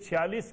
46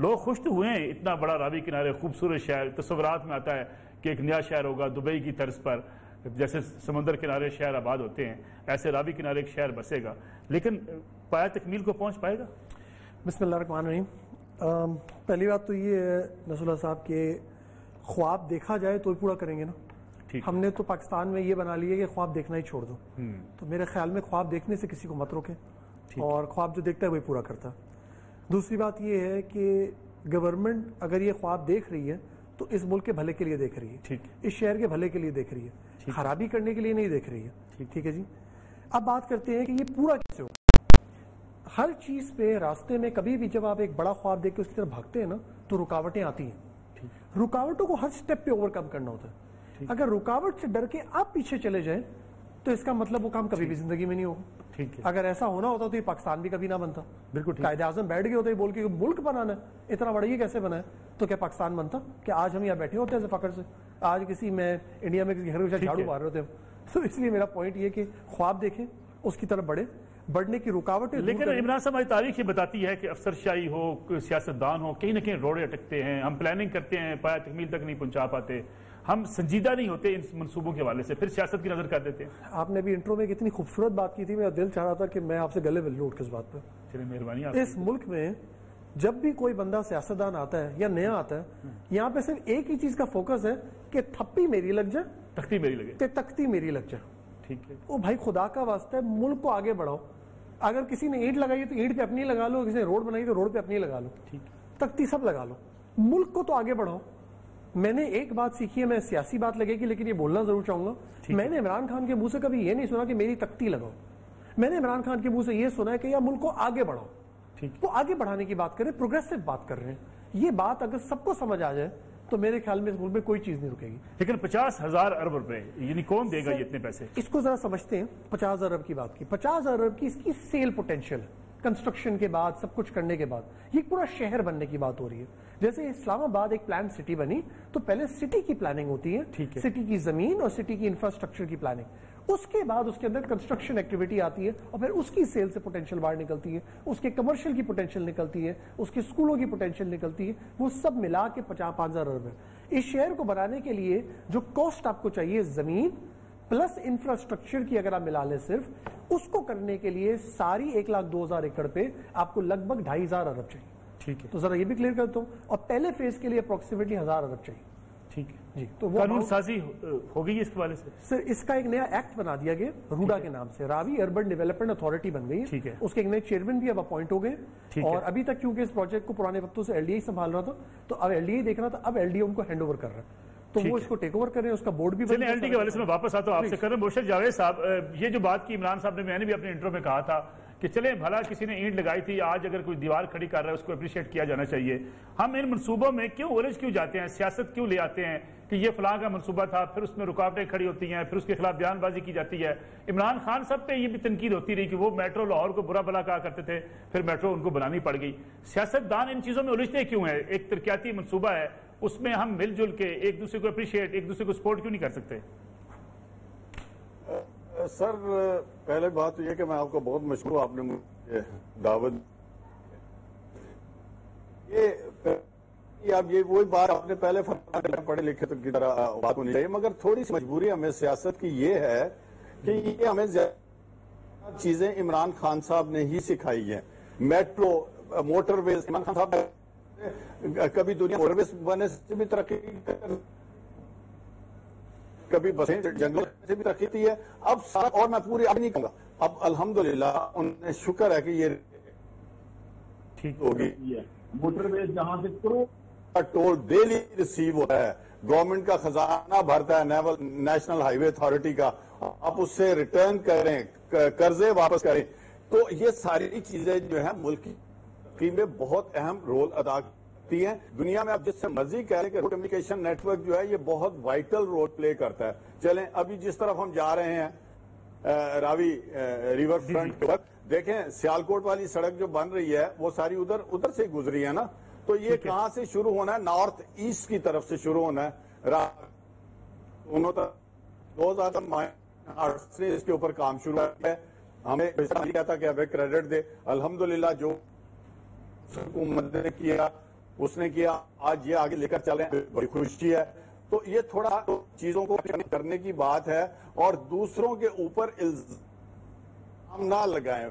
لوگ خوش تو ہوئے ہیں، اتنا بڑا راوی کنارے خوبصورت شہر، تصورات میں آتا ہے کہ ایک نیا شہر ہوگا دبئی کی طرز پر، جیسے سمندر کنارے شہر آباد ہوتے ہیں ایسے راوی کنارے ایک شہر بسے گا، لیکن پایا تکمیل کو پہنچ پائے گا؟ بسم اللہ الرحمن الرحیم۔ پہلی بات تو یہ ہے نصر اللہ صاحب کہ خواب دیکھا جائے تو پورا کریں گے نا۔ ہم نے تو پاکستان میں یہ بنا لیا کہ خواب دیکھنا ہی چھوڑ دو، تو میرے خیال میں خواب دیکھنے سے کسی کو مت روکیں، اور خواب جو دیکھتا ہے وہی پورا کرتا ہے۔ دوسری بات یہ ہے کہ گورنمنٹ اگر یہ خواب دیکھ رہی ہے تو اس ملک کے بھلے کے لیے دیکھ رہی ہے، اس شہر کے بھلے کے لیے دیکھ رہی ہے، خرابی کرنے کے لیے نہیں دیکھ رہی ہے۔ ٹھیک ہے جی، اب بات کرتے ہیں کہ یہ پورا کیسے ہو۔ ہر چیز پہ راستے میں کبھی بھی جب آپ ایک بڑا خواب دیکھ کے اس کی طرف بھاگتے ہیں نا تو رکاوٹیں آتی ہیں، رکاوٹوں کو ہر سٹیپ پہ اوور کم کرنا ہوتا ہے۔ اگر رکاوٹ سے ڈر کے آپ پیچھے چلے جائیں تو اس کا مطلب وہ کام کبھی بھی زندگی میں نہیں ہوگا۔ اگر ایسا ہونا ہوتا تو یہ پاکستان بھی کبھی نہ بنتا۔ بالکل قائد اعظم بیٹھ گئے ہوتے بول کے ملک بنانا ہے، اتنا بڑا یہ کیسے بنا ہے، تو کیا پاکستان بنتا کہ آج ہم یہاں بیٹھے ہوتے ہیں فخر سے؟ آج کسی میں انڈیا میں کسی گھر میں جھاڑو مار رہے ہوتے ہیں۔ تو اس لیے میرا پوائنٹ یہ کہ خواب دیکھیں، اس کی طرف بڑھے، بڑھنے کی رکاوٹیں۔ لیکن عمران صاحب ہماری تاریخ یہ بتاتی ہے کہ افسر شاہی ہو، سیاستدان ہو، کہیں نہ کہیں روڑے اٹکتے ہیں، ہم پلاننگ کرتے ہیں پایا تکمیل تک نہیں پہنچا پاتے، ہم سنجیدہ نہیں ہوتے ان منصوبوں کے حوالے سے، پھر سیاست کی نظر کر دیتے ہیں۔ آپ نے بھی انٹرو میں اتنی خوبصورت بات کی تھی، میرا دل چاہ رہا تھا کہ میں آپ سے گلے مل لوں اس بات پہ۔ چلیے مہربانی۔ اس ملک میں جب بھی کوئی بندہ سیاستدان آتا ہے یا نیا آتا ہے، یہاں پہ صرف ایک ہی چیز کا فوکس ہے کہ تھپی میری لگ جائے، تختی میری لگے، تختی میری لگ جائے۔ ٹھیک ہے، وہ بھائی خدا کا واسطہ ہے ملک کو آگے بڑھاؤ۔ اگر کسی نے اینٹ لگائی ہے تو اینٹ پہ اپنی لگا لو، کسی نے روڈ بنائی تو روڈ پہ اپنی لگا لو، تختی سب لگا لو، ملک کو تو آگے بڑھاؤ۔ میں نے ایک بات سیکھی ہے، میں سیاسی بات لگے گی لیکن یہ بولنا ضرور چاہوں گا، میں نے عمران خان کے منہ سے کبھی یہ نہیں سنا کہ میری تختی لگاؤ، میں نے عمران خان کے منہ سے یہ سنا ہے کہ یا ملک کو آگے بڑھاؤ۔ وہ آگے بڑھانے کی بات کریں، پروگریسو بات کر رہے ہیں۔ یہ بات اگر سب کو سمجھ آ جائے تو میرے خیال میں اس ملک میں کوئی چیز نہیں رکے گی۔ لیکن 50,000 ارب روپے یعنی کون دے گا یہ اتنے پیسے؟ اس کو ذرا سمجھتے ہیں۔ 50,000 ارب کی بات کی، 50,000 ارب کی اس کی سیل پوٹینشیل، کنسٹرکشن کے بعد سب کچھ کرنے کے بعد یہ پورا شہر بننے کی بات ہو رہی ہے۔ جیسے اسلام آباد ایک پلان سٹی بنی تو پہلے سٹی کی پلاننگ ہوتی ہے، سٹی کی زمین اور سٹی کی انفراسٹرکچر کی پلاننگ، اس کے بعد اس کے اندر کنسٹرکشن ایکٹیویٹی آتی ہے اور پھر اس کی سیل سے پوٹینشیل باہر نکلتی ہے، اس کے کمرشل کی پوٹینشیل نکلتی ہے، اس کے اسکولوں کی پوٹینشیل نکلتی ہے، وہ سب ملا کے 5,000 ارب ہے۔ اس شہر کو بنانے کے لیے جو کاسٹ آپ کو چاہیے زمین پلس انفراسٹرکچر کی اگر آپ ملا لیں صرف اس کو کرنے کے لیے ساری 1,02,000 ایکڑ پہ آپ کو لگ بھگ 2,500 ارب چاہیے۔ ٹھیک ہے، تو ذرا یہ بھی کلیئر کرتا ہوں، اور پہلے فیز کے لیے اپروکسیمیٹلی 1,000 ارب چاہیے۔ ٹھیک ہے جی، تو وہ قانون سازی ہو گئی اس کے حوالے سے؟ سر اس کا ایک نیا ایکٹ بنا دیا گیا روڈا کے نام سے، راوی اربن ڈیولپمنٹ اتھارٹی بن گئی ہے، اس کے ایک نئے چیئرمین بھی اب اپوائنٹ ہو گئے، اور ابھی تک کیونکہ اس پروجیکٹ کو پرانے وقتوں سے LDA سنبھال رہا تھا تو اب LDA دیکھ رہا تھا، اب LDA ان کو ہینڈ اوور کر رہا ہے، تو وہ اس کو ٹیک اوور کریں، اس کا بورڈ بھی چلیں۔ LDA کے حوالے سے میں واپس آتا ہوں آپ سے کر رہا ہوں۔ مرشد جاوید صاحب، یہ جو بات کی عمران صاحب نے، میں نے بھی اپنے انٹرو میں کہا تھا کہ چلیں بھلا کسی نے اینٹ لگائی تھی، آج اگر کوئی دیوار کھڑی کر رہا ہے اس کو اپریشیٹ کیا جانا چاہیے۔ ہم ان منصوبوں میں کیوں الجھ کیوں جاتے ہیں، سیاست کیوں لے آتے ہیں کہ یہ فلاں کا منصوبہ تھا، پھر اس میں رکاوٹیں کھڑی ہوتی ہیں، پھر اس کے خلاف بیان بازی کی جاتی ہے۔ عمران خان صاحب پہ یہ بھی تنقید ہوتی رہی کہ وہ میٹرو لاہور کو برا بلا کہا کرتے تھے، پھر میٹرو ان کو بنانی پڑ گئی۔ سیاستدان ان چیزوں میں الجھتے کیوں ہیں؟ ایک ترقیاتی منصوبہ ہے، اس میں ہم مل جل کے ایک دوسرے کو اپریشیٹ، ایک دوسرے کو سپورٹ کیوں نہیں کر سکتے؟ سر پہلے بات تو یہ کہ میں آپ کو بہت مشکور، آپ نے مجھے دعوت، اب یہ وہی بات آپ نے پہلے پڑھے لکھے تو کی طرح بات ہونی چاہیے، مگر تھوڑی سی مجبوری ہمیں سیاست کی یہ ہے کہ یہ ہمیں زیادہ چیزیں عمران خان صاحب نے ہی سکھائی ہیں۔ میٹرو، موٹر ویز، عمران خان صاحب کبھی دنیا موٹر ویز بننے سے بھی ترقی، کبھی بسیں جنگلوں سے بھی ترقی کی ہے، اب سارا، اور میں پوری اب نہیں کہوں گا، اب الحمدللہ انہیں شکر ہے کہ یہ ٹھیک ہوگی۔ موٹر ویز جہاں سے ٹول ڈیلی ریسیو ہوتا ہے، گورنمنٹ کا خزانہ بھرتا ہے نیشنل ہائی وے اتھارٹی کا، آپ اس سے ریٹرن کریں، قرضے واپس کریں، تو یہ ساری چیزیں جو ہیں ملک کی ترقی میں بہت اہم رول ادا کرتی ہیں۔ دنیا میں آپ جس سے مرضی کہہ رہے کہ روڈ کمیونیکیشن نیٹ ورک جو ہے یہ بہت وائٹل رول پلے کرتا ہے۔ چلیں ابھی جس طرف ہم جا رہے ہیں راوی ریور فرنٹ پر، دیکھیں سیالکوٹ والی سڑک جو بن رہی ہے وہ ساری ادھر سے گزری ہے نا، تو یہ کہاں سے شروع ہونا ہے؟ نارتھ ایسٹ کی طرف سے شروع ہونا ہے، انہوں تک 2008 سے اس کے اوپر کام شروع ہے۔ ہمیں کہتا کہ اب کریڈٹ دے، الحمدللہ جو حکومت نے کیا اس نے کیا، آج یہ آگے لے کر چلے ہیں، بڑی خوشی ہے. تو یہ تھوڑا چیزوں کو کرنے کی بات ہے اور دوسروں کے اوپر الزام نہ لگائیں.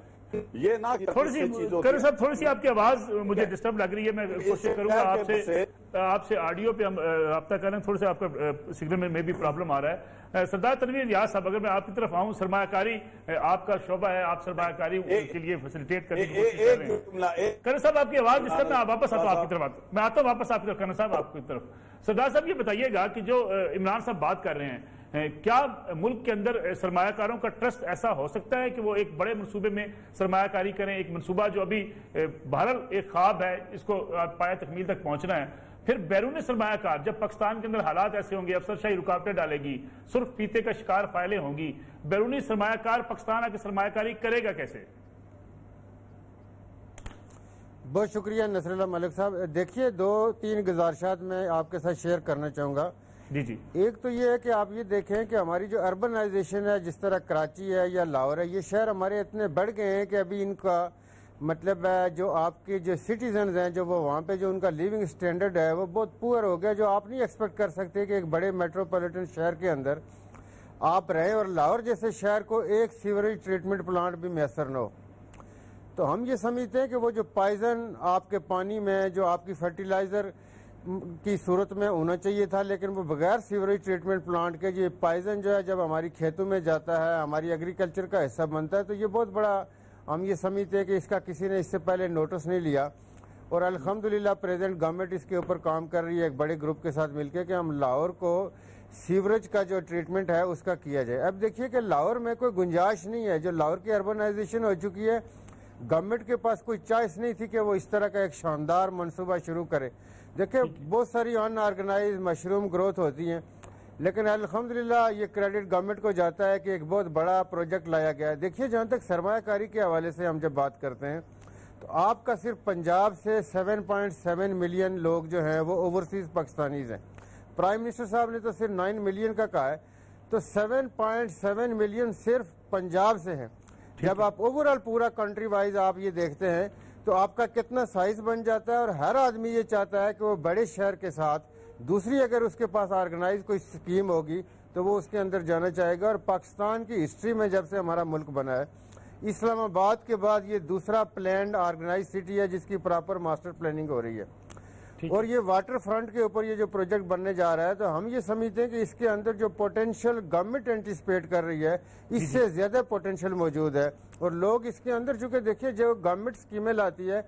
یہ نہ تھوڑی سی آپ کی آواز مجھے ڈسٹرب لگ رہی ہے. میں کوشش کروں گا آپ سے آڈیو پہ ہم رابطہ کریں. تھوڑا سا آپ کا سگنل میں بھی پرابلم آ رہا ہے. سردار تنویر ریاض صاحب، اگر میں آپ کی طرف آؤں، سرمایہ کاری آپ کا شعبہ ہے، آپ سرمایہ کاری کے لیے فیسیلیٹیٹ کرنے کی کوشش کر رہے ہیں. کرن صاحب آپ کی آواز ڈسٹرب، میں واپس آتا ہوں آپ کی طرف. میں آتا ہوں واپس آپ کی طرف. کرن صاحب آپ کی طرف. سردار صاحب یہ بتائیے گا کہ جو عمران صاحب بات کر رہے ہیں، کیا ملک کے اندر سرمایہ کاروں کا ٹرسٹ ایسا ہو سکتا ہے کہ وہ ایک بڑے منصوبے میں سرمایہ کاری کریں؟ ایک منصوبہ جو ابھی بہرحال ایک خواب ہے، اس کو پایہ تکمیل تک پہنچنا ہے. پھر بیرون سرمایہ کار جب پاکستان کے اندر حالات ایسے ہوں گے، افسر شاہی رکاوٹیں ڈالے گی، صرف پیتے کا شکار فائلیں ہوں گی، بیرونی سرمایہ کار پاکستان آ کے سرمایہ کاری کرے گا کیسے؟ بہت شکریہ نصر اللہ ملک صاحب. دیکھیے 2-3 گزارشات میں آپ کے ساتھ شیئر کرنا چاہوں گا. جی ایک تو یہ ہے کہ آپ یہ دیکھیں کہ ہماری جو اربنائزیشن ہے، جس طرح کراچی ہے یا لاہور ہے، یہ شہر ہمارے اتنے بڑھ گئے ہیں کہ ابھی ان کا مطلب ہے جو آپ کے جو سٹیزنز ہیں، جو وہ وہاں پہ جو ان کا لیونگ سٹینڈرڈ ہے وہ بہت پور ہو گیا، جو آپ نہیں ایکسپیکٹ کر سکتے کہ ایک بڑے میٹروپولیٹن شہر کے اندر آپ رہیں اور لاہور جیسے شہر کو ایک سیوریج ٹریٹمنٹ پلانٹ بھی میسر نہ ہو. تو ہم یہ سمجھتے ہیں کہ وہ جو پائزن آپ کے پانی میں جو آپ کی فرٹیلائزر کی صورت میں ہونا چاہیے تھا، لیکن وہ بغیر سیوریج ٹریٹمنٹ پلانٹ کے یہ پائزن جو ہے جب ہماری کھیتوں میں جاتا ہے، ہماری ایگریکلچر کا حصہ بنتا ہے، تو یہ بہت بڑا ہم یہ سمجھتے ہیں کہ اس کا کسی نے اس سے پہلے نوٹس نہیں لیا. اور الحمدللہ پریزنٹ گورنمنٹ اس کے اوپر کام کر رہی ہے ایک بڑے گروپ کے ساتھ مل کے کہ ہم لاہور کو سیوریج کا جو ٹریٹمنٹ ہے اس کا کیا جائے. اب دیکھیے کہ لاہور میں کوئی گنجائش نہیں ہے. جو لاہور کی اربنائزیشن ہو چکی ہے، گورنمنٹ کے پاس کوئی چوائس نہیں تھی کہ وہ اس طرح کا ایک شاندار منصوبہ شروع کرے. دیکھیں بہت ساری ان آرگنائز مشروم گروتھ ہوتی ہیں، لیکن الحمدللہ یہ کریڈٹ گورنمنٹ کو جاتا ہے کہ ایک بہت بڑا پروجیکٹ لایا گیا ہے. دیکھیے جہاں تک سرمایہ کاری کے حوالے سے ہم جب بات کرتے ہیں تو آپ کا صرف پنجاب سے 7.7 ملین لوگ جو ہیں وہ اوورسیز پاکستانیز ہیں. پرائم منسٹر صاحب نے تو صرف 9 ملین کا کہا ہے، تو 7.7 ملین صرف پنجاب سے ہیں. جب آپ اوورآل پورا کنٹری وائز آپ یہ دیکھتے ہیں تو آپ کا کتنا سائز بن جاتا ہے. اور ہر آدمی یہ چاہتا ہے کہ وہ بڑے شہر کے ساتھ دوسری اگر اس کے پاس آرگنائز کوئی اسکیم ہوگی تو وہ اس کے اندر جانا چاہے گا. اور پاکستان کی ہسٹری میں جب سے ہمارا ملک بنا ہے، اسلام آباد کے بعد یہ دوسرا پلانڈ آرگنائز سٹی ہے جس کی پراپر ماسٹر پلاننگ ہو رہی ہے. اور یہ واٹر فرنٹ کے اوپر یہ جو پروجیکٹ بننے جا رہا ہے، تو ہم یہ سمجھتے ہیں کہ اس کے اندر جو پوٹینشیل گورنمنٹ اینٹیسپیٹ کر رہی ہے اس سے زیادہ پوٹینشیل موجود ہے. اور لوگ اس کے اندر چونکہ دیکھیے جو گورنمنٹ اسکیمیں لاتی ہے،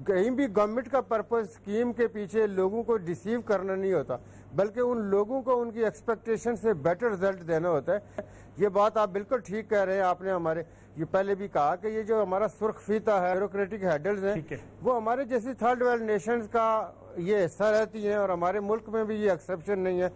کہیں بھی گورنمنٹ کا پرپز اسکیم کے پیچھے لوگوں کو ڈیسیو کرنا نہیں ہوتا، بلکہ ان لوگوں کو ان کی ایکسپیکٹیشن سے بیٹر رزلٹ دینا ہوتا ہے. یہ بات آپ بالکل ٹھیک کہہ رہے ہیں. آپ نے ہمارے یہ پہلے بھی کہا کہ یہ جو ہمارا سرخ فیتہ ہے، بیوروکریٹک ہیڈلز ہیں، وہ ہمارے جیسی تھرڈ ورلڈ نیشنز کا یہ حصہ رہتی ہیں، اور ہمارے ملک میں بھی یہ ایکسیپشن نہیں ہے.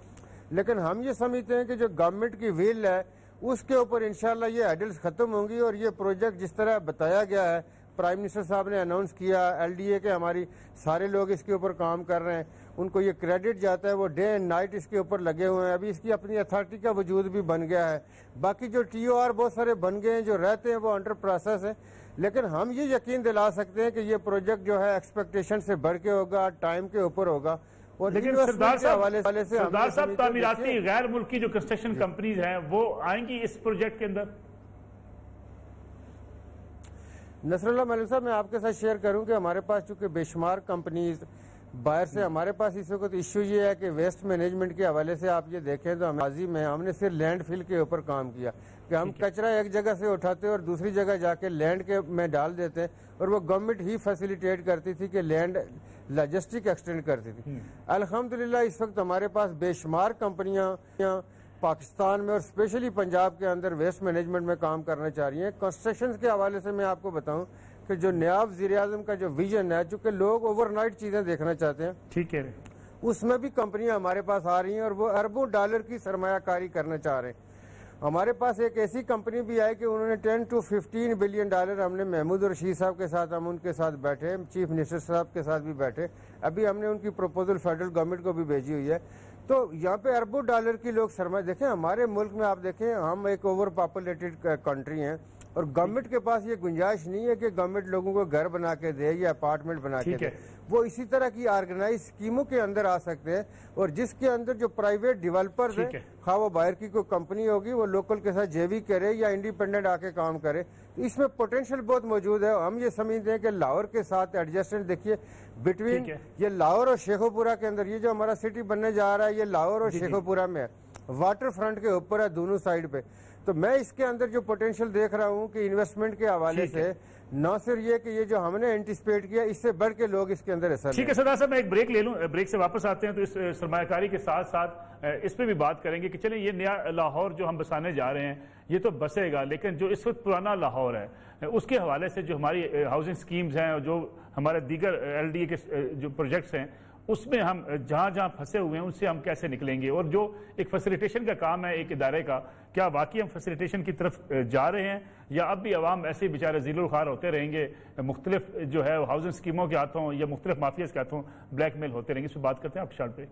لیکن ہم یہ سمجھتے ہیں کہ جو گورنمنٹ کی ویل ہے اس کے اوپر انشاءاللہ یہ ہیڈلز ختم ہوں گی. اور یہ پروجیکٹ جس طرح بتایا گیا ہے، پرائم منسٹر صاحب نے اناؤنس کیا، ایل ڈی اے کے ہماری سارے لوگ اس کے اوپر کام کر رہے ہیں، ان کو یہ کریڈٹ جاتا ہے، وہ ڈے اینڈ نائٹ اس کے اوپر لگے ہوئے ہیں. ابھی اس کی اپنی اتھارٹی کا وجود بھی بن گیا ہے. باقی جو ٹی او آر بہت سارے بن گئے ہیں جو رہتے ہیں وہ انڈر پروسیس ہیں. لیکن ہم یہ یقین دلا سکتے ہیں کہ یہ پروجیکٹ جو ہے ایکسپیکٹیشن سے بڑھ کے ہوگا، ٹائم کے اوپر ہوگا. اور لیکن سردار صاحب تعمیراتی غیر ملکی جو کنسٹرکشن کمپنیز ہیں وہ آئیں گی اس پروجیکٹ کے اندر؟ نصر اللہ ملک صاحب، میں آپ کے ساتھ شیئر کروں کہ ہمارے پاس چونکہ بے شمار کمپنیز باہر سے ہمارے پاس اس وقت ایشو یہ ہے کہ ویسٹ مینجمنٹ کے حوالے سے آپ یہ دیکھیں تو ماضی میں ہم نے صرف لینڈ فل کے اوپر کام کیا کہ ہم کچرا ایک جگہ سے اٹھاتے اور دوسری جگہ جا کے لینڈ کے میں ڈال دیتے، اور وہ گورنمنٹ ہی فیسیلیٹیٹ کرتی تھی کہ لینڈ لاجسٹک ایکسٹینڈ کرتی تھی. الحمدللہ اس وقت ہمارے پاس بے شمار کمپنیاں پاکستان میں اور اسپیشلی پنجاب کے اندر ویسٹ مینجمنٹ میں کام کرنا چاہ رہی ہیں. کنسٹرکشن کے حوالے سے میں آپ کو بتاؤں کہ جو نیاب وزیر اعظم کا جو ویژن ہے، چونکہ لوگ اوور نائٹ چیزیں دیکھنا چاہتے ہیں، ٹھیک ہے، اس میں بھی کمپنیاں ہمارے پاس آ رہی ہیں اور وہ اربوں ڈالر کی سرمایہ کاری کرنا چاہ رہے ہیں. ہمارے پاس ایک ایسی کمپنی بھی آئی کہ انہوں نے 10 to 15 بلین ڈالر، ہم نے محمود رشید صاحب کے ساتھ ہم ان کے ساتھ بیٹھے، چیف منسٹر صاحب کے ساتھ بھی بیٹھے، ابھی ہم نے ان کی پروپوزل فیڈرل گورنمنٹ کو بھی بھیجی ہوئی ہے. تو یہاں پہ اربوں ڈالر کی لوگ سرمایہ دیکھیں. ہمارے ملک میں آپ دیکھیں ہم ایک اوور پاپولیٹڈ کنٹری ہیں، اور گورنمنٹ کے پاس یہ گنجائش نہیں ہے کہ گورنمنٹ لوگوں کو گھر بنا کے دے یا اپارٹمنٹ بنا کے دے. وہ اسی طرح کی آرگنائز اسکیموں کے اندر آ سکتے ہیں اور جس کے اندر جو پرائیویٹ ڈیولپرز ہیں خواہ وہ باہر کی کوئی کمپنی ہوگی وہ لوکل کے ساتھ جے وی کرے یا انڈیپینڈنٹ آ کے کام کرے. اس میں پوٹینشیل بہت موجود ہے. ہم یہ سمجھتے ہیں کہ لاہور کے ساتھ ایڈجسٹمنٹ دیکھیے بٹوین یہ لاہور اور شیخو پورہ کے اندر یہ جو ہمارا سٹی بننے جا رہا ہے یہ لاہور اور شیخو پورہ میں ہے, واٹر فرنٹ کے اوپر ہے دونوں سائڈ پہ. تو میں اس کے اندر جو پوٹینشیل دیکھ رہا ہوں کہ انویسٹمنٹ کے حوالے سے نہ صرف یہ کہ یہ جو ہم نے اینٹیسپیٹ کیا اس سے بڑھ کے لوگ اس کے اندر حصہ لیں. ٹھیک ہے سردار صاحب, میں ایک بریک لے لوں, بریک سے واپس آتے ہیں تو اس سرمایہ کاری کے ساتھ ساتھ اس پہ بھی بات کریں گے کہ چلیں یہ نیا لاہور جو ہم بسانے جا رہے ہیں یہ تو بسے گا, لیکن جو اس وقت پرانا لاہور ہے اس کے حوالے سے جو ہماری ہاؤسنگ سکیمز ہیں, جو ہمارے دیگر ایل ڈی اے کے جو پروجیکٹس ہیں, اس میں ہم جہاں جہاں پھنسے ہوئے ہیں ان سے ہم کیسے نکلیں گے, اور جو ایک فیسیلیٹیشن کا کام ہے ایک ادارے کا, کیا واقعی ہم فیسیلیٹیشن کی طرف جا رہے ہیں یا اب بھی عوام ایسے ہی بیچارے ذلیل الخوار ہوتے رہیں گے, مختلف جو ہے ہاؤسنگ سکیموں کے ہاتھوں یا مختلف مافیاز کے ہاتھوں بلیک میل ہوتے رہیں گے. اس پہ بات کرتے ہیں آپ شارٹ پہ.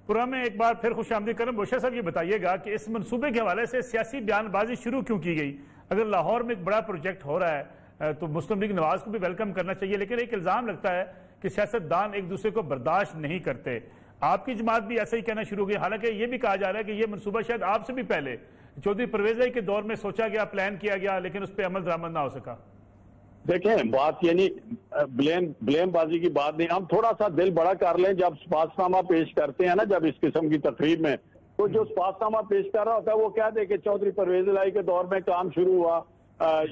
پروگرام میں ایک بار پھر خوش آمدید کرم. بوشا صاحب یہ بتائیے گا کہ اس منصوبے کے حوالے سے سیاسی بیان بازی شروع کیوں کی گئی؟ اگر لاہور میں ایک بڑا پروجیکٹ ہو رہا ہے تو مسلم لیگ نواز کو بھی ویلکم کرنا چاہیے, لیکن ایک الزام لگتا ہے کہ سیاستدان ایک دوسرے کو برداشت نہیں کرتے. آپ کی جماعت بھی ایسا ہی کہنا شروع ہو گئی, حالانکہ یہ بھی کہا جا رہا ہے کہ یہ منصوبہ شاید آپ سے بھی پہلے چودھری پرویز بھائی کے دور میں سوچا گیا, پلان کیا گیا, لیکن اس پہ عمل درآمد نہ ہو سکا. دیکھیں بات یعنی بلیم بازی کی بات نہیں, ہم تھوڑا سا دل بڑا کر لیں. جب سپاسنامہ پیش کرتے ہیں نا جب اس قسم کی تقریب میں, تو جو سپاسنامہ پیش کر رہا ہوتا ہے وہ کہہ دے کہ چودھری پرویز الہی کے دور میں کام شروع ہوا,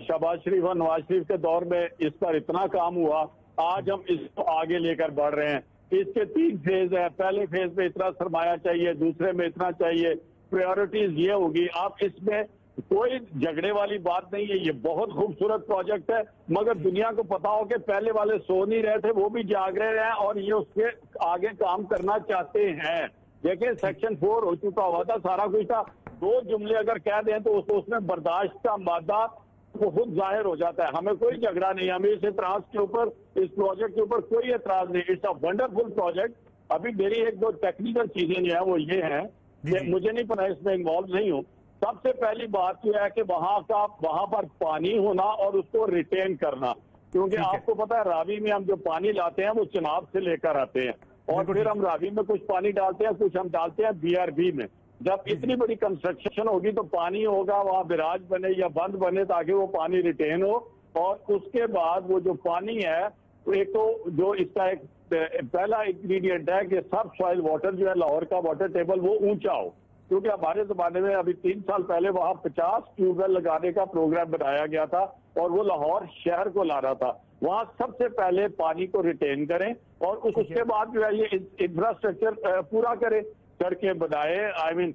شہباز شریف اور نواز شریف کے دور میں اس پر اتنا کام ہوا, آج ہم اس کو آگے لے کر بڑھ رہے ہیں. اس کے 3 فیز ہیں, پہلے فیز میں اتنا سرمایہ چاہیے, دوسرے میں اتنا چاہیے, پریورٹیز یہ ہوگی. آپ اس میں کوئی جھگڑے والی بات نہیں ہے, یہ بہت خوبصورت پروجیکٹ ہے, مگر دنیا کو پتا ہو کہ پہلے والے سو نہیں رہے تھے, وہ بھی جاگ رہے ہیں اور یہ اس کے آگے کام کرنا چاہتے ہیں. دیکھیں سیکشن 4 ہو چکا ہوا تھا, سارا کچھ تھا, 2 جملے اگر کہہ دیں تو اس میں برداشت کا مادہ خود ظاہر ہو جاتا ہے. ہمیں کوئی جھگڑا نہیں, ہمیں اس اعتراض کے اوپر, اس پروجیکٹ کے اوپر کوئی اعتراض نہیں. It's a wonderful project. ابھی میری 1-2 ٹیکنیکل چیزیں جو ہیں وہ یہ ہیں کہ مجھے نہیں پتا, اس میں انوالو نہیں ہوں. سب سے پہلی بات یہ ہے کہ وہاں پر پانی ہونا اور اس کو ریٹین کرنا, کیونکہ آپ کو پتا ہے راوی میں ہم جو پانی لاتے ہیں وہ چناب سے لے کر آتے ہیں, اور پھر ہم راوی میں کچھ پانی ڈالتے ہیں, کچھ ہم ڈالتے ہیں BRB میں. جب اتنی بڑی کنسٹرکشن ہوگی تو پانی ہوگا وہاں براج بنے یا بند بنے تاکہ وہ پانی ریٹین ہو, اور اس کے بعد وہ جو پانی ہے ایک تو جو اس کا ایک پہلا انگریڈینٹ ہے کہ سب سوائل واٹر جو ہے لاہور کا واٹر ٹیبل وہ اونچا ہو, کیونکہ ہمارے زمانے میں ابھی 3 سال پہلے وہاں 50 ٹیوب ویل لگانے کا پروگرام بنایا گیا تھا اور وہ لاہور شہر کو لا رہا تھا. وہاں سب سے پہلے پانی کو ریٹین کریں اور اس کے بعد جو ہے یہ انفراسٹرکچر پورا کریں, سڑکیں بنائے, آئی مین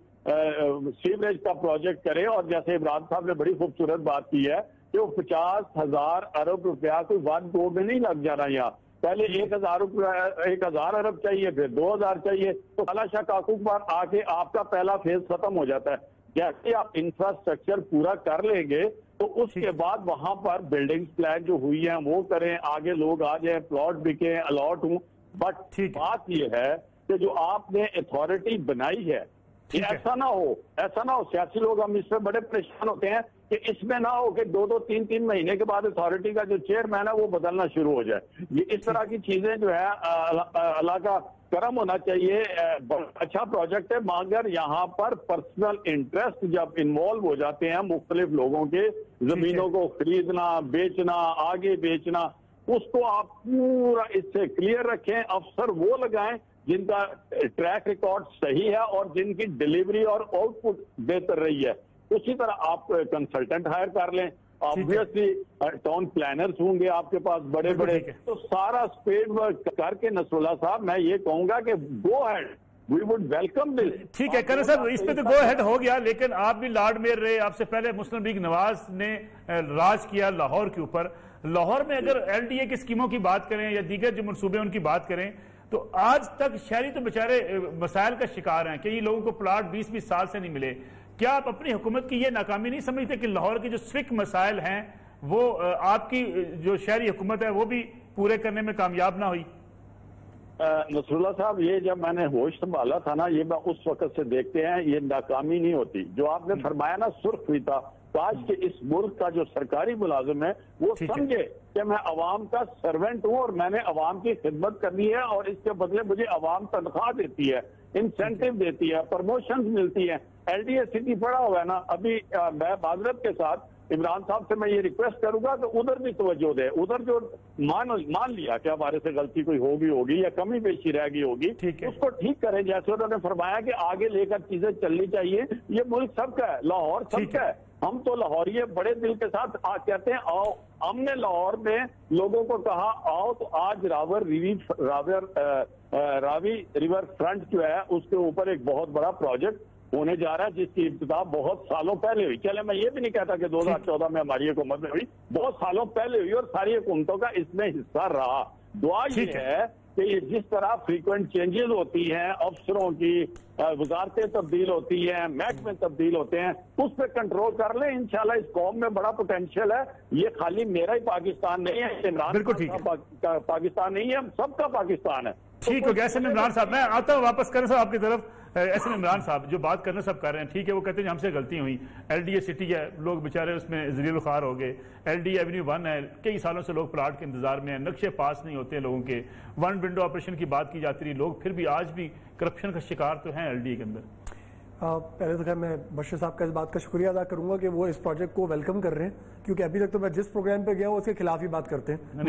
سیوریج کا پروجیکٹ کرے. اور جیسے عمران صاحب نے بڑی خوبصورت بات کی ہے کہ وہ 50,000 ارب روپیہ کوئی 1 2 میں نہیں لگ جانا. یہاں پہلے 1,000 ارب چاہیے, پھر 2,000 چاہیے, تو اعلیٰ شاہ کاکو پر آ کے آپ کا پہلا فیز ختم ہو جاتا ہے. جیسے آپ انفراسٹرکچر پورا کر لیں گے تو اس کے بعد وہاں پر بلڈنگ پلان جو ہوئی ہیں وہ کریں, آگے لوگ آ جائیں, پلاٹ بکیں, الاٹ ہوں. بٹ بات یہ ہے کہ جو آپ نے اتھارٹی بنائی ہے ایسا نہ ہو سیاسی لوگ ہم اس میں بڑے پریشان ہوتے ہیں کہ اس میں نہ ہو کہ 2 3 مہینے کے بعد اتھارٹی کا جو چیئرمین ہے وہ بدلنا شروع ہو جائے. یہ اس طرح کی چیزیں جو ہے اللہ کا کرم ہونا چاہیے. اچھا پروجیکٹ ہے, مگر یہاں پر پرسنل انٹرسٹ جب انوالو ہو جاتے ہیں مختلف لوگوں کے, زمینوں کو خریدنا, بیچنا, آگے بیچنا, اس کو آپ پورا اس سے کلیئر رکھیں. افسر وہ لگائیں جن کا ٹریک ریکارڈ صحیح ہے اور جن کی ڈیلیوری اور آؤٹ پٹ بہتر رہی ہے. اسی طرح آپ کنسلٹنٹ ہائر کر لیں. آبویسلی ٹاؤن پلانرز ہوں گے آپ کے پاس بڑے بڑے, تو سارا اسپیڈ ورک کر کے نصر اللہ صاحب میں یہ کہوں گا کہ گو ہیڈ, وی وڈ ویلکم دس. ٹھیک ہے کرن صاحب, اس پہ تو گو ہیڈ ہو گیا, لیکن آپ بھی لارڈ میئر رہے, آپ سے پہلے مسلم لیگ نواز نے راج کیا لاہور کے اوپر. لاہور میں اگر ایل ڈی اے کی اسکیموں کی بات کریں یا دیگر جو منصوبے ان کی بات کریں تو آج تک شہری تو بیچارے مسائل کا شکار ہیں. کئی لوگوں کو پلاٹ 20 سال سے نہیں ملے. کیا آپ اپنی حکومت کی یہ ناکامی نہیں سمجھتے کہ لاہور کے جو سوک مسائل ہیں وہ آپ کی جو شہری حکومت ہے وہ بھی پورے کرنے میں کامیاب نہ ہوئی؟ نصر اللہ صاحب، یہ جب میں نے ہوش سنبھالا تھا نا، یہ میں اس وقت سے دیکھتے ہیں یہ ناکامی نہیں ہوتی. جو آپ نے فرمایا نا سرخ فیتا، کاش کہ اس ملک کا جو سرکاری ملازم ہے وہ سمجھے کہ میں عوام کا سرونٹ ہوں اور میں نے عوام کی خدمت کرنی ہے، اور اس کے بدلے مجھے عوام تنخواہ دیتی ہے، انسینٹیو دیتی ہے، پروموشنز ملتی ہیں. ایل ڈی اے سٹی پڑا ہوا ہے نا. ابھی میں معذرت کے ساتھ عمران صاحب سے میں یہ ریکویسٹ کروں گا کہ ادھر بھی توجہ دے. ادھر جو مان لیا کہ ہمارے سے غلطی کوئی ہوگی یا کمی بیشی رہ گئی ہوگی، اس کو ٹھیک کریں. جیسے انہوں نے فرمایا کہ آگے لے کر چیزیں چلنی چاہیے. یہ ملک سب کا ہے، لاہور سب کا ہے. ہم تو لاہوریے بڑے دل کے ساتھ کہتے ہیں آؤ. ہم نے لاہور میں لوگوں کو کہا آؤ، تو آج راوی ریور فرنٹ جو ہے اس کے اوپر ایک بہت بڑا پروجیکٹ ہونے جا رہا ہے، جس کی ابتدا بہت سالوں پہلے ہوئی. چلے میں یہ بھی نہیں کہتا کہ 2014 میں ہماری حکومت میں ہوئی، بہت سالوں پہلے ہوئی اور ساری حکومتوں کا اس میں حصہ رہا. دعا یہ ہے کہ یہ جس طرح فریکوینٹ چینجز ہوتی ہیں، افسروں کی وزارتیں تبدیل ہوتی ہیں، محکمے تبدیل ہوتے ہیں، اس پہ کنٹرول کر لیں. انشاءاللہ اس قوم میں بڑا پوٹینشیل ہے. یہ خالی میرا ہی پاکستان نہیں ہے، عمران کا پاکستان نہیں ہے، ہم سب کا پاکستان ہے. ٹھیک ہو گیا. ایسے میں عمران صاحب میں آتا ہوں واپس کریں صاحب آپ کی طرف. ایسے میں عمران صاحب جو بات کرنا سب کر رہے ہیں ٹھیک ہے، وہ کہتے ہیں ہم سے غلطی ہوئی. ایل ڈی اے سٹی ہے، لوگ بیچارے اس میں ذلیل الخوار ہو گئے. ایل ڈی ایونیو 1 ہے، کئی سالوں سے لوگ پلاٹ کے انتظار میں ہیں، نقشے پاس نہیں ہوتے ہیں لوگوں کے. ون ونڈو آپریشن کی بات کی جاتی رہی، لوگ پھر بھی آج بھی کرپشن کا شکار تو ہیں ایل ڈی اے کے اندر. پہلے تو خیر میں بشیر صاحب کا اس بات کا شکریہ ادا کروں گا کہ وہ اس پروجیکٹ کو ویلکم کر رہے ہیں، کیونکہ ابھی تک تو میں جس پروگرام پہ گیا ہوں اس کے خلاف ہی بات کرتے ہیں.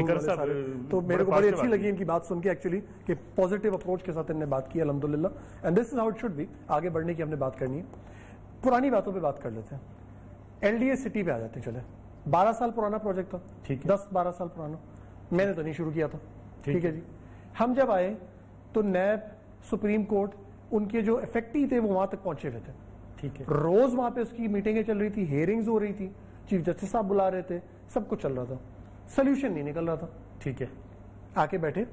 تو میرے کو بڑی اچھی لگی ان کی بات سن کے ایکچولی، کہ پازیٹیو اپروچ کے ساتھ انہوں نے بات کی الحمدللہ. And this is how it should be. آگے بڑھنے کی ہم نے بات کرنی ہے. پرانی باتوں پہ بات کر لیتے ہیں. ایل ڈی اے سٹی پہ آ جاتے ہیں. چلے 12 سال پرانا پروجیکٹ تھا، 10-12 سال پرانا. میں نے تو نہیں شروع کیا تھا. ٹھیک ہے جی. ہم جب آئے تو نیب، سپریم کورٹ، ان کے جو افیکٹی تھے وہ وہاں تک پہنچے ہوئے تھے. ٹھیک ہے. روز وہاں پہ اس کی میٹنگیں چل رہی تھی، ہیئرنگز ہو رہی تھی، چیف جسٹس صاحب بلا رہے تھے، سب کچھ چل رہا تھا. سلیوشن نہیں نکل رہا تھا. ٹھیک ہے. آ کے بیٹھے،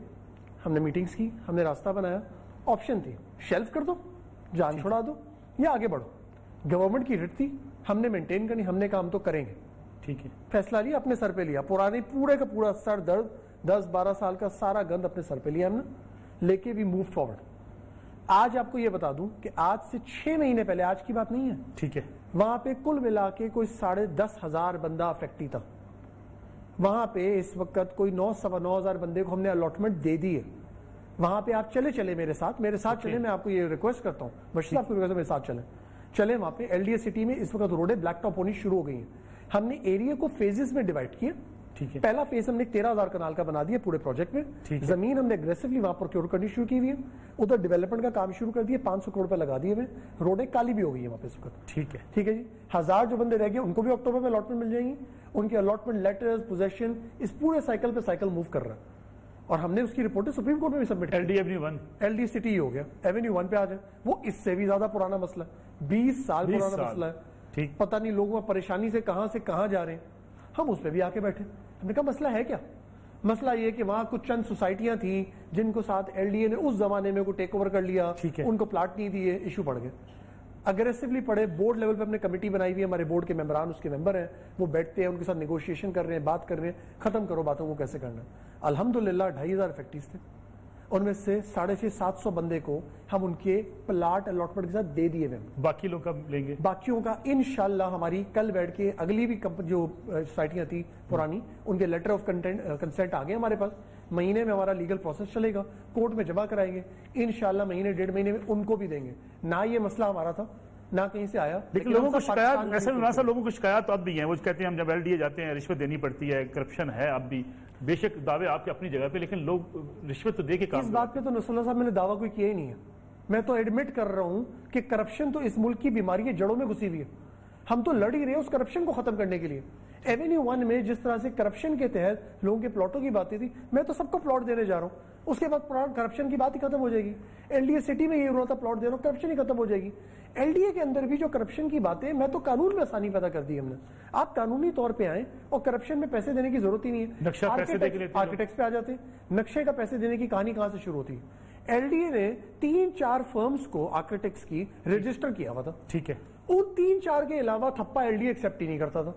ہم نے میٹنگز کی، ہم نے راستہ بنایا. آپشن تھی شیلف کر دو، جان چھڑا دو، یا آگے بڑھو. گورنمنٹ کی رٹ تھی، ہم نے مینٹین کرنی، ہم نے کام تو کریں گے. ٹھیک ہے. فیصلہ لیا، اپنے سر پہ لیا. پرانے پورے کا پورا سر درد 10-12 سال کا سارا گند اپنے سر پہ لیا ہم نے، لے کے وی موو فارورڈ. آج آپ کو یہ بتا دوں کہ آج سے 6 مہینے پہلے، آج کی بات نہیں ہے، ٹھیک ہے، وہاں پہ کل ملا کے کوئی 10,500 بندہ افیکٹی تھا. وہاں پہ اس وقت کوئی 9-9,500 بندے کو ہم نے الاٹمنٹ دے دی ہے. وہاں پہ آپ چلے میرے ساتھ چلے. میں آپ کو یہ ریکویسٹ کرتا ہوں، بشیر صاحب کو ریکویسٹ، میرے ساتھ چلے وہاں پہ. ایل ڈی اے سٹی میں اس وقت روڈیں بلیک ٹاپ ہونی شروع ہو گئی ہیں. ہم نے ایریا کو فیزز میں ڈیوائڈ کیا. ٹھیک ہے. پہلا فیز ہم نے 13,000 کنال کا بنا دیا پورے پروجیکٹ میں. زمین ہم نے اگریسولی وہاں پروکیور کرنی شروع کی ہوئی ہے. ادھر ڈیولپمنٹ کا کام شروع کر دیا، 500 کروڑ روپے لگا دیے ہوئے. روڈیں کالی بھی ہو گئی ہیں وہاں پہ اس وقت. ٹھیک ہے. ٹھیک ہے جی. 1000 جو بندے رہ گئے ان کو بھی اکتوبر میں الاٹمنٹ مل جائیں گی. ان کے الاٹمنٹ لیٹرز، پوزیشن، اس پورے سائیکل پہ سائیکل موو کر رہا ہے. اور ہم نے اس کی رپورٹیں سپریم کورٹ میں بھی submit. L D avenue 1، L D city ہو گیا. ایونیو 1 پہ آ جائے، وہ اس سے بھی زیادہ پرانا مسئلہ ہے، 20 سال پرانا مسئلہ ہے. پتہ نہیں لوگوں میں پریشانی سے کہاں جا رہے ہیں. ہم اس پہ بھی آ کے بیٹھے. ہم نے کہا مسئلہ ہے کیا؟ مسئلہ یہ کہ وہاں کچھ چند سوسائٹیاں تھیں جن کو ساتھ ایل ڈی اے نے اس زمانے میں کو ٹیک اوور کر لیا، ان کو پلاٹ نہیں دیے، ایشو پڑ گئے. اگریسولی پڑے. بورڈ لیول پہ ہم نے کمیٹی بنائی ہوئی ہے، ہمارے بورڈ کے ممبران اس کے ممبر ہیں، وہ بیٹھتے ہیں، ان کے ساتھ نیگوشیشن کر رہے ہیں، بات کر رہے ہیں، ختم کرو باتوں کو کیسے کرنا. الحمدللہ 2,500 افیکٹیز تھے. ان میں سے 650-700 بندے کو ہم ان کے پلاٹ الاٹمنٹ کے ساتھ دے دیے ہوئے. باقی لوگ کب لیں گے؟ باقیوں کا انشاءاللہ ہماری کل بیٹھ کے اگلی بھی جو سوسائٹیاں تھیں پرانی، ان کے لیٹر آف کنسنٹ آ گئے ہمارے پاس. مہینے میں ہمارا لیگل پروسیس چلے گا، کورٹ میں جمع کرائیں گے انشاءاللہ. مہینے 1.5 مہینے میں ان کو بھی دیں گے. نہ یہ مسئلہ ہمارا تھا، نہ کہیں سے آیا. لیکن لوگوں کو شکایات، ایسے میں لوگوں کو شکایات اب بھی ہیں. وہ کہتے ہیں ہم جب ایل ڈی اے جاتے ہیں رشوت دینی پڑتی ہے، کرپشن ہے اب بھی. بے شک دعوے آپ کے اپنی جگہ پہ، لیکن لوگ رشوت تو دے کے کام. اس بات پہ تو نصر اللہ صاحب میں نے دعویٰ کوئی کیا ہی نہیں ہے. میں تو ایڈمٹ کر رہا ہوں کہ کرپشن تو اس ملک کی بیماری ہے، جڑوں میں گھسی ہوئی ہے. ہم تو لڑ ہی رہے ہیں اس کرپشن کو ختم کرنے کے لیے. ایونیو 1 میں جس طرح سے کرپشن کے تحت لوگوں کے پلاٹوں کی باتیں تھی، میں تو سب کو پلاٹ دینے جا رہا ہوں. اس کے بعد کرپشن کی بات ہی ختم ہو جائے گی. ایل ڈی اے سٹی میں یہ ہو رہا تھا، پلاٹ دے رہا ہوں، کرپشن ہی ختم ہو جائے گی. ایل ڈی اے کے اندر بھی جو کرپشن کی باتیں، میں تو قانون میں آسانی پیدا کر دی ہم نے. آپ قانونی طور پہ آئیں اور کرپشن میں پیسے دینے کی ضرورت ہی نہیں ہے. آرکیٹیکٹس پہ آ جاتے ہیں، نقشے کا پیسے دینے کی کہانی کہاں سے شروع ہوتی ہے. ایل ڈی اے نے 3-4 فرمز کو آرکیٹیکٹس کی رجسٹر کیا ہوا تھا. ٹھیک ہے. ان 3-4 کے علاوہ تھپا ایل ڈی اے ایکسیپٹ ہی نہیں کرتا تھا.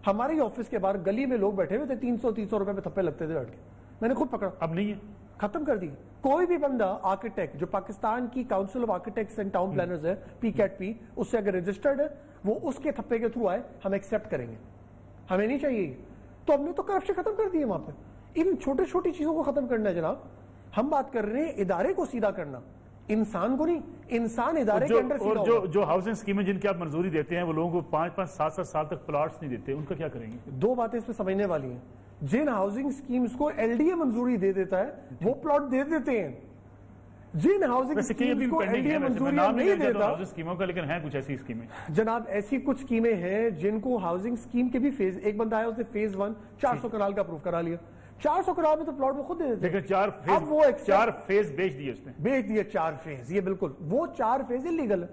ہمارے آفس کے باہر گلی میں لوگ بیٹھے ہوئے تھے، 300 روپے پہ تھپے لگتے تھے بیٹھ کے. میں نے خود پکڑا. اب نہیں ہے. ختم کر دی. کوئی بھی بندہ آرکیٹیکٹ جو پاکستان کی council of architects and town planners ہے PCATP, اس سے اگر رجسٹرڈ ہے وہ اس کے تھپے کے تھرو آئے, ہم ایکسیپٹ کریں گے, ہمیں نہیں چاہیے. تو ہم نے تو کرپشن ختم کر دی ہے وہاں پہ. ان چھوٹی چھوٹی چیزوں کو ختم کرنا ہے جناب. ہم بات کر رہے ہیں ادارے کو سیدھا کرنا, انسان کو نہیں. انسان ادارے کے اندر سیدھا ہوگا. جو ہاؤسنگ اسکیمیں جن کی آپ منظوری دیتے ہیں وہ لوگوں کو 5-5 7-7 سال تک پلاٹس نہیں دیتے, ان کا کیا کریں گے؟ دو باتیں اس پہ سمجھنے والی ہیں. جن ہاؤسنگ اسکیمز کو LDA منظوری دے دیتا ہے وہ پلاٹ دے دیتے ہیں. جن ہاؤسنگ اسکیمز کو LDA منظوری نہیں دیتا, اسکیموں کا لیکن ہیں کچھ ایسی اسکیمیں جناب, ایسی کچھ اسکیمیں ہیں جن کو ہاؤسنگ اسکیم کے بھی فیز, ایک بندہ آیا اس نے فیز 1 400 کنال کا اپروو کرا لیا. 400 کنال میں تو پلاٹ وہ خود دے دیتے ہیں. لیکن 4 فیز بیچ دیے اس نے, بیچ دیے 4 فیز. یہ بالکل وہ 4 فیز انلیگل ہے.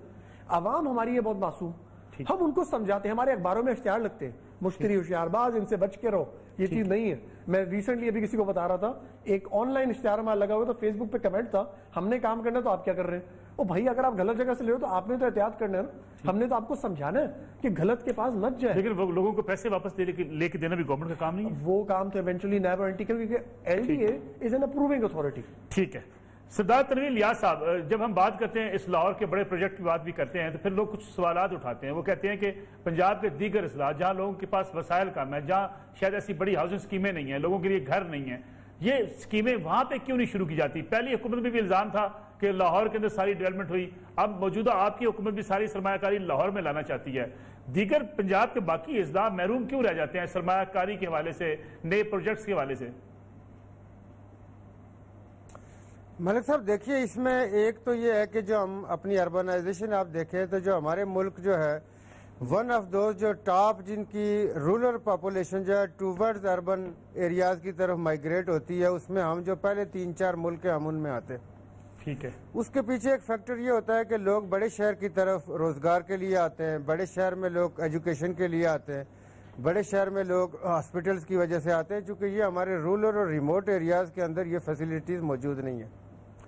عوام ہماری یہ بہت معصوم, ہم ان کو سمجھاتے ہیں. ہمارے اخباروں میں اشتہار لگتے ہیں, مشتری ہوشیار باز, ان سے بچ کے رہو. یہ چیز نہیں ہے. میں ریسنٹلی ابھی کسی کو بتا رہا تھا, ایک آن لائن اشتہار ہمارا لگا ہوا تو فیس بک پہ کمنٹ تھا, ہم نے کام کرنا ہے تو آپ کیا کر رہے ہیں. او بھائی, اگر آپ غلط جگہ سے لے رہے ہو تو آپ نے تو احتیاط کرنا ہے نا. ہم نے تو آپ کو سمجھانا ہے کہ غلط کے پاس مت جائے. لیکن وہ لوگوں کو پیسے واپس لے کے دینا بھی گورنمنٹ کا کام نہیں ہے. وہ کام تو ایونچولی نیب اور کیونکہ LDA is an approving authority. ٹھیک ہے. سردار تنویر الیاس صاحب, جب ہم بات کرتے ہیں اس لاہور کے بڑے پروجیکٹ کی بات بھی کرتے ہیں تو پھر لوگ کچھ سوالات اٹھاتے ہیں. وہ کہتے ہیں کہ پنجاب کے دیگر اضلاع جہاں لوگوں کے پاس وسائل کم ہے, جہاں شاید ایسی بڑی ہاؤسنگ اسکیمیں نہیں ہیں, لوگوں کے لیے گھر نہیں ہیں, یہ اسکیمیں وہاں پہ کیوں نہیں شروع کی جاتی؟ پہلی حکومت میں بھی الزام تھا کہ لاہور کے اندر ساری ڈیولپمنٹ ہوئی, اب موجودہ آپ کی حکومت بھی ساری سرمایہ کاری لاہور میں لانا چاہتی ہے. دیگر پنجاب کے باقی اضلاع محروم کیوں رہ جاتے ہیں سرمایہ کاری کے حوالے سے, نئے پروجیکٹس کے حوالے سے؟ ملک صاحب دیکھیے, اس میں ایک تو یہ ہے کہ جو ہم اپنی اربنائزیشن آپ دیکھیں تو جو ہمارے ملک جو ہے ون آف دوز جو ٹاپ جن کی رورل پاپولیشن جو ہے ٹوورڈز اربن ایریاز کی طرف مائگریٹ ہوتی ہے, اس میں ہم جو پہلے 3-4 ملک ہیں ہم ان میں آتے ہیں. ٹھیک ہے. اس کے پیچھے ایک فیکٹر یہ ہوتا ہے کہ لوگ بڑے شہر کی طرف روزگار کے لیے آتے ہیں, بڑے شہر میں لوگ ایجوکیشن کے لیے آتے ہیں, بڑے شہر میں لوگ ہاسپٹلس کی وجہ سے آتے ہیں, چونکہ یہ ہمارے رورل اور ریموٹ ایریاز کے اندر یہ فیسلٹیز موجود نہیں ہیں.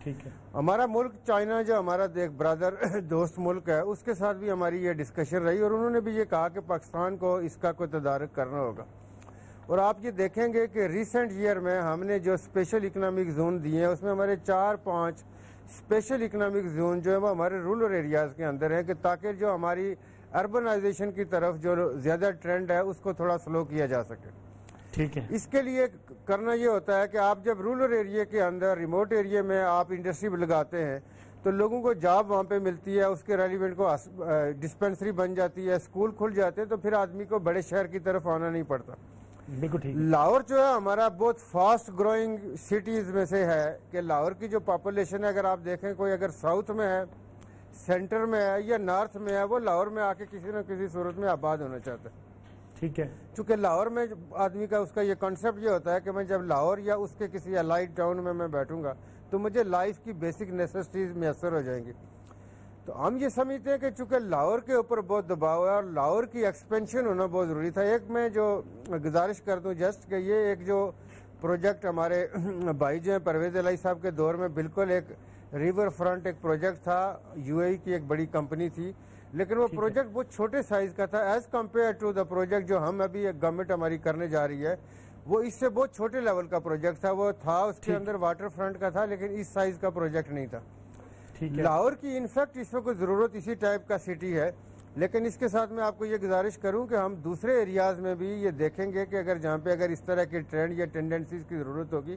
ٹھیک ہے. ہمارا ملک چائنا جو ہمارا ایک برادر دوست ملک ہے, اس کے ساتھ بھی ہماری یہ ڈسکشن رہی اور انہوں نے بھی یہ کہا کہ پاکستان کو اس کا کوئی تدارک کرنا ہوگا. اور آپ یہ دیکھیں گے کہ ریسنٹ ایئر میں ہم نے جو اسپیشل اکنامک زون دیے ہیں اس میں ہمارے 4-5 اسپیشل اکنامک زون جو ہے وہ ہمارے رورل ایریاز کے اندر ہیں, کہ تاکہ جو ہماری اربنائزیشن کی طرف جو زیادہ ٹرینڈ ہے اس کو تھوڑا سلو کیا جا سکے. ٹھیک ہے. اس کے لیے کرنا یہ ہوتا ہے کہ آپ جب رورل ایریا کے اندر ریموٹ ایریا میں آپ انڈسٹری لگاتے ہیں تو لوگوں کو جاب وہاں پہ ملتی ہے, اس کے ریلیونٹ کو ڈسپینسری بن جاتی ہے, اسکول کھل جاتے ہیں, تو پھر آدمی کو بڑے شہر کی طرف آنا نہیں پڑتا. بالکل ٹھیک. لاہور جو ہے ہمارا بہت فاسٹ گروئنگ سٹیز میں سے ہے, کہ لاہور کی جو پاپولیشن ہے اگر آپ دیکھیں کوئی اگر ساؤتھ میں ہے, سینٹر میں ہے یا نارتھ میں ہے, وہ لاہور میں آ کے کسی نہ کسی صورت میں آباد ہونا چاہتا ہے. ٹھیک ہے. چونکہ لاہور میں آدمی کا اس کا یہ کانسیپٹ یہ ہوتا ہے کہ میں جب لاہور یا اس کے کسی الائڈ ٹاؤن میں بیٹھوں گا تو مجھے لائف کی بیسک نیسیسٹیز میسر ہو جائیں گی. تو ہم یہ سمجھتے ہیں کہ چونکہ لاہور کے اوپر بہت دباؤ ہے اور لاہور کی ایکسپینشن ہونا بہت ضروری تھا. ایک میں جو گزارش کر دوں جسٹ کہ یہ ایک جو پروجیکٹ ہمارے بھائی جو ہیں پرویز الہی صاحب کے دور میں بالکل ایک ریور فرنٹ ایک پروجیکٹ تھا, UAE کی ایک بڑی کمپنی تھی, لیکن وہ پروجیکٹ بہت چھوٹے سائز کا تھا as compare to the project جو ہم ابھی ایک گورنمنٹ ہماری کرنے جا رہی ہے. وہ اس سے بہت چھوٹے لیول کا پروجیکٹ تھا, وہ تھا اس کے اندر واٹر فرنٹ کا تھا, لیکن اس سائز کا پروجیکٹ نہیں تھا. لاہور کی انفیکٹ اس وقت ضرورت اسی ٹائپ کا سٹی ہے, لیکن اس کے ساتھ میں آپ کو یہ گزارش کروں کہ ہم دوسرے ایریاز میں بھی یہ دیکھیں گے کہ اگر جہاں پہ اگر اس طرح کے ٹرینڈ یا ٹینڈنسیز کی ضرورت ہوگی,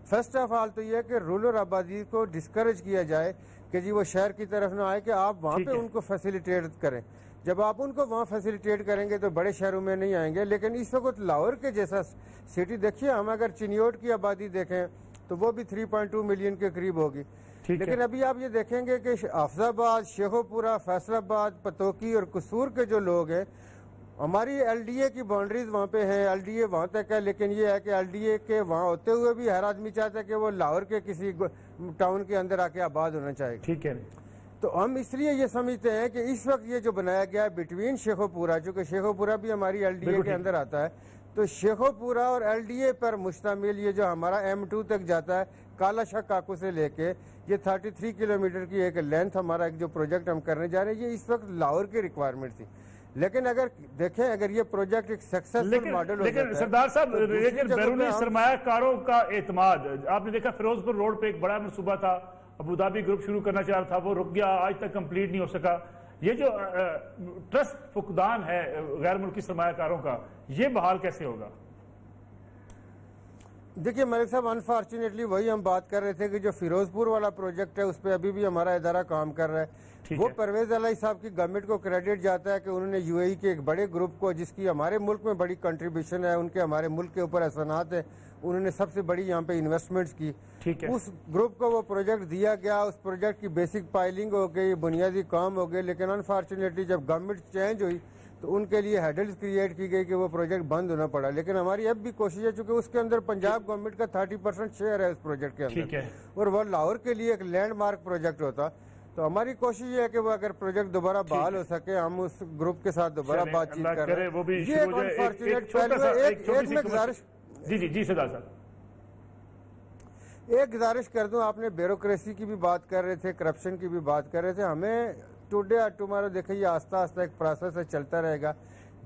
فرسٹ آف آل تو یہ ہے کہ رورل آبادی کو ڈسکریج کیا جائے کہ جی وہ شہر کی طرف نہ آئے, کہ آپ وہاں پہ ان کو فیسیلیٹیٹ کریں. جب آپ ان کو وہاں فیسیلیٹیٹ کریں گے تو بڑے شہروں میں نہیں آئیں گے. لیکن اس وقت لاہور کے جیسا سٹی دیکھیے, ہم اگر چنیوٹ کی آبادی دیکھیں تو وہ بھی 3.2 ملین کے قریب ہوگی, لیکن ابھی آپ یہ دیکھیں گے کہ حافظ آباد, شیخو پورہ, فیصل آباد, پتوکی اور قصور کے جو لوگ ہیں, ہماری LDA کی باؤنڈریز وہاں پہ ہیں, LDA وہاں تک ہے, لیکن یہ ہے کہ LDA کے وہاں ہوتے ہوئے بھی ہر آدمی چاہتا ہے کہ وہ لاہور کے کسی ٹاؤن کے اندر آ کے آباد ہونا چاہے. ٹھیک ہے. تو ہم اس لیے یہ سمجھتے ہیں کہ اس وقت یہ جو بنایا گیا ہے بٹوین شیخو پورہ, چونکہ شیخو پورہ بھی ہماری LDA کے اندر آتا ہے, تو شیخو پورہ اور LDA پر مشتمل یہ جو ہمارا M2 تک جاتا ہے کالا شاہ کاکو سے لے کے, یہ 33 کلومیٹر کی ایک لینتھ ہمارا ایک جو پروجیکٹ ہم کرنے جا رہے ہیں, یہ اس وقت لاہور کی ریکوائرمنٹ تھی. لیکن اگر دیکھیں اگر یہ پروجیکٹ ایک سکسیسفل ماڈل ہو جاتا ہے، لیکن سردار صاحب لیکن بیرونی سرمایہ کاروں کا اعتماد، آپ نے دیکھا فیروز پور روڈ پہ ایک بڑا منصوبہ تھا، ابودھابی گروپ شروع کرنا چاہ رہا تھا، وہ رک گیا، آج تک کمپلیٹ نہیں ہو سکا. یہ جو ٹرسٹ فقدان ہے غیر ملکی سرمایہ کاروں کا، یہ بحال کیسے ہوگا؟ دیکھیے ملک صاحب، انفارچونیٹلی وہی ہم بات کر رہے تھے کہ جو فیروز پور والا پروجیکٹ ہے اس پہ ابھی بھی ہمارا ادارہ کام کر رہا ہے. وہ پرویز علیہ صاحب کی گورنمنٹ کو کریڈٹ جاتا ہے کہ انہوں نے یو اے ای کے ایک بڑے گروپ کو، جس کی ہمارے ملک میں بڑی کنٹریبیوشن ہے، ان کے ہمارے ملک کے اوپر احسانات ہیں، انہوں نے سب سے بڑی یہاں پہ انویسٹمنٹس کی، اس گروپ کو وہ پروجیکٹ دیا گیا. اس پروجیکٹ کی بیسک پائلنگ ہو گئی، بنیادی کام ہو گئے، لیکن انفارچونیٹلی جب گورنمنٹ چینج ہوئی تو ان کے لیے ہیڈلز کریٹ کی گئی کہ وہ پروجیکٹ بند ہونا پڑا. لیکن ہماری اب بھی کوشش ہے، چونکہ اس کے اندر پنجاب گورنمنٹ کا 30% شیئر ہے اس پروجیکٹ کے اندر، اور وہ لاہور کے لیے ایک لینڈ مارک پروجیکٹ ہوتا. تو ہماری کوشش یہ ہے کہ وہ اگر پروجیکٹ دوبارہ بحال ہو سکے، ہم اس گروپ کے ساتھ دوبارہ بات چیت کر رہے ہیں. یہ ایک انفارچونیٹ پہلو ہے. ایک میں گزارش جی سردار صاحب ایک گزارش کر دوں، آپ نے بیوروکریسی کی بھی بات کر رہے تھے، کرپشن کی بھی بات کر رہے تھے. ہمیں ٹوڈے اور ٹمارو دیکھیں یہ آہستہ آہستہ ایک پروسیس ہے، چلتا رہے گا.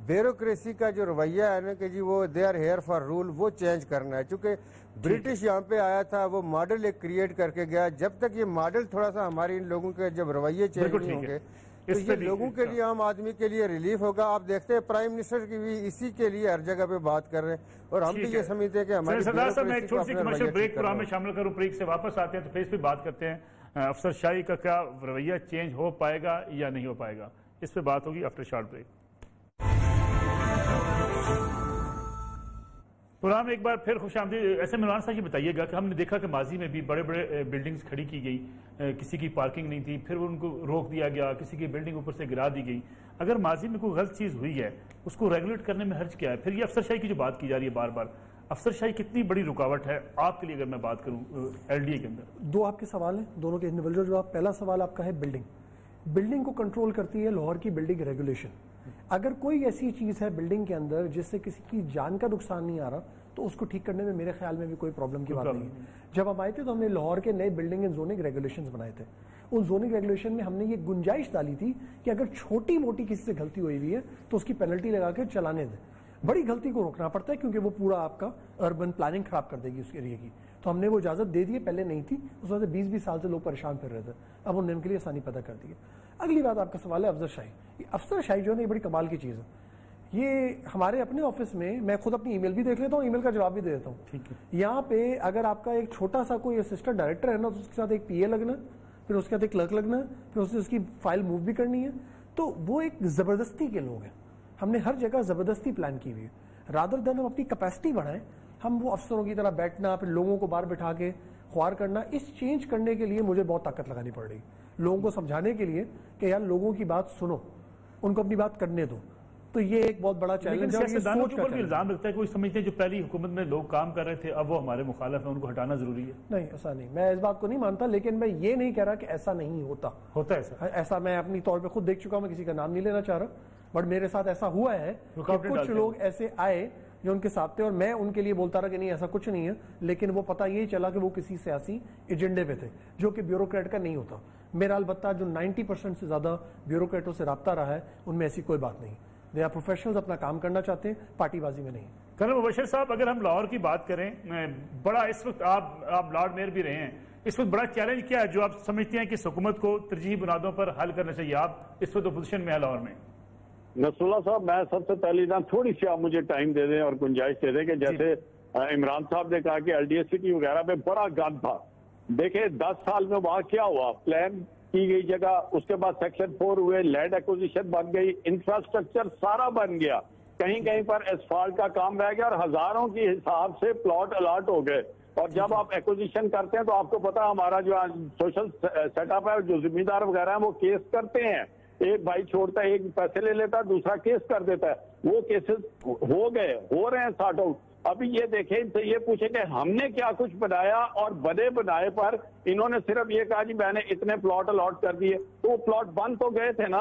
بیوروکریسی کا جو رویہ ہے نا کہ جی وہ they are here for role, وہ چینج کرنا ہے. چونکہ برٹش یہاں پہ آیا تھا، وہ ماڈل ایک کریٹ کر کے گیا. جب تک یہ ماڈل تھوڑا سا ہمارے ان لوگوں کے جب رویے چینج نہیں ہوں گے تو یہ لوگوں کے لیے، عام آدمی کے لیے ریلیف ہوگا. آپ دیکھتے ہیں پرائم منسٹر کی بھی اسی کے لیے ہر جگہ پہ بات کر رہے ہیں، اور ہم بھی یہ سمجھتے ہیں کہ ہماری سردار صاحب میں ایک چھوٹی سی کمرشل بریک پروگرام میں شامل کروں، بریک سے واپس آتے ہیں تو پھر اس پہ بات کرتے ہیں افسر شاہی کا کیا رویہ چینج ہو پائے گا یا نہیں ہو پائے گا. اس پہ بات ہوگی آفٹر شارٹ بریک. پروگرام ایک بار پھر خوش آمدید. ایسے عمران صاحب یہ بتائیے گا کہ ہم نے دیکھا کہ ماضی میں بھی بڑے بڑے بلڈنگز کھڑی کی گئی، کسی کی پارکنگ نہیں تھی، پھر ان کو روک دیا گیا، کسی کی بلڈنگ اوپر سے گرا دی گئی. اگر ماضی میں کوئی غلط چیز ہوئی ہے اس کو ریگولیٹ کرنے میں حرج کیا ہے؟ پھر یہ افسر شاہی کی جو بات کی جا رہی ہے بار بار، افسر شاہی کتنی بڑی رکاوٹ ہے آپ کے لیے اگر میں بات کروں ایل ڈی اے کے اندر؟ دو آپ کے سوال ہیں، دونوں کے انڈیویجول جواب. پہلا سوال آپ کا ہے بلڈنگ کو کنٹرول کرتی ہے لاہور کی بلڈنگ ریگولیشن. اگر کوئی ایسی چیز ہے بلڈنگ کے اندر جس سے کسی کی جان کا نقصان نہیں آ رہا تو اس کو ٹھیک کرنے میں میرے خیال میں بھی کوئی پرابلم کی بات نہیں ہے. جب ہم آئے تھے تو ہم نے لاہور کے نئے بلڈنگ اینڈ زوننگ ریگولیشنز بنائے تھے. ان زوننگ ریگولیشن میں ہم نے یہ گنجائش ڈالی تھی کہ اگر چھوٹی موٹی کسی سے غلطی ہوئی ہے تو اس کی پینلٹی لگا کے چلانے دیں. بڑی غلطی کو روکنا پڑتا ہے کیونکہ وہ پورا آپ کا اربن پلاننگ خراب کر دے گی اس ایریے کی. تو ہم نے وہ اجازت دے دی، پہلے نہیں تھی. اس وجہ سے 20 سال سے لوگ پریشان پھر رہے تھے، اب انہوں نے ان کے لیے آسانی پیدا کر دی ہے. اگلی بات آپ کا سوال ہے افسر شاہی. یہ افسر شاہی جو ہے نا یہ بڑی کمال کی چیز ہے. یہ ہمارے اپنے آفس میں خود اپنی ای میل بھی دیکھ لیتا ہوں، ای میل کا جواب بھی دے دیتا ہوں. یہاں پہ اگر آپ کا ایک چھوٹا سا کوئی اسسٹنٹ ڈائریکٹر ہے نا تو اس کے ساتھ ایک پی اے لگنا، پھر اس کے ساتھ ایک کلرک لگنا، پھر اس کی فائل موو بھی کرنی ہے. تو وہ ایک زبردستی کے لوگ ہیں. ہم نے ہر جگہ زبردستی پلان کی ہوئی ہے. رادر دین ہم اپنی کیپیسٹی بڑھائیں، ہم وہ افسروں کی طرح بیٹھنا، پھر لوگوں کو باہر بٹھا کے خوار کرنا، اس چینج کرنے کے لیے مجھے بہت طاقت لگانی پڑ رہی. لوگوں کو سمجھانے کے لیے کہ یار لوگوں کی بات سنو، ان کو اپنی بات کرنے دو. تو یہ ایک بہت بڑا چیلنج ہے. سیاستدانوں کے اوپر بھی الزام رکھتا ہے کوئی سمجھتے ہیں جو پہلی حکومت میں لوگ کام کر رہے تھے اب وہ ہمارے مخالف ہیں، ان کو ہٹانا ضروری ہے. نہیں ایسا نہیں، میں اس بات کو نہیں مانتا، لیکن میں یہ نہیں کہہ رہا کہ ایسا نہیں ہوتا ہے. ایسا میں اپنی طور پہ خود دیکھ چکا ہوں، میں کسی کا نام نہیں لینا چاہ رہا، بٹ میرے ساتھ ایسا ہوا ہے کہ کچھ لوگ ایسے آئے جو ان کے ساتھ تھے اور میں ان کے لیے بولتا رہا کہ نہیں ایسا کچھ نہیں ہے، لیکن وہ پتہ یہی چلا کہ وہ کسی سیاسی ایجنڈے پہ تھے جو کہ بیوروکریٹ کا نہیں ہوتا. میرا البتہ جو 90% سے زیادہ بیوروکریٹوں سے رابطہ رہا ہے ان میں ایسی کوئی بات نہیں. دے آر پروفیشنلز، اپنا کام کرنا چاہتے ہیں، پارٹی بازی میں نہیں. کرنل مبشر صاحب، اگر ہم لاہور کی بات کریں، بڑا اس وقت آپ لارڈ میئر بھی رہے ہیں، اس وقت بڑا چیلنج کیا ہے جو آپ سمجھتے ہیں کہ اس حکومت کو ترجیحی بنیادوں پر حل کرنا چاہیے؟ آپ اس وقت اپوزیشن میں ہیں لاہور میں. نصر اللہ صاحب، میں سب سے پہلی تھوڑی سی آپ مجھے ٹائم دے دیں اور گنجائش دے دیں کہ جیسے عمران صاحب نے کہا کہ ایل ڈی ایس سٹی وغیرہ میں بڑا گند تھا. دیکھیں 10 سال میں وہاں کیا ہوا، پلان کی گئی جگہ، اس کے بعد سیکشن 4 ہوئے، لینڈ ایکوزیشن بن گئی، انفراسٹرکچر سارا بن گیا، کہیں کہیں پر اسفالٹ کا کام رہ گیا اور ہزاروں کی حساب سے پلاٹ الاٹ ہو گئے. اور جب آپ ایکوزیشن کرتے ہیں تو آپ کو پتا ہمارا جو سوشل سیٹ اپ ہے، جو زمیندار وغیرہ ہیں وہ کیس کرتے ہیں، ایک بھائی چھوڑتا ہے، ایک پیسے لے لیتا ہے، دوسرا کیس کر دیتا ہے. وہ کیسز ہو رہے ہیں سارٹ آؤٹ. ابھی یہ دیکھیں ان سے یہ پوچھیں کہ ہم نے کیا کچھ بنایا، اور بنے بنائے پر انہوں نے صرف یہ کہا جی میں نے اتنے پلاٹ الاٹ کر دیے. تو وہ پلاٹ بند تو گئے تھے نا.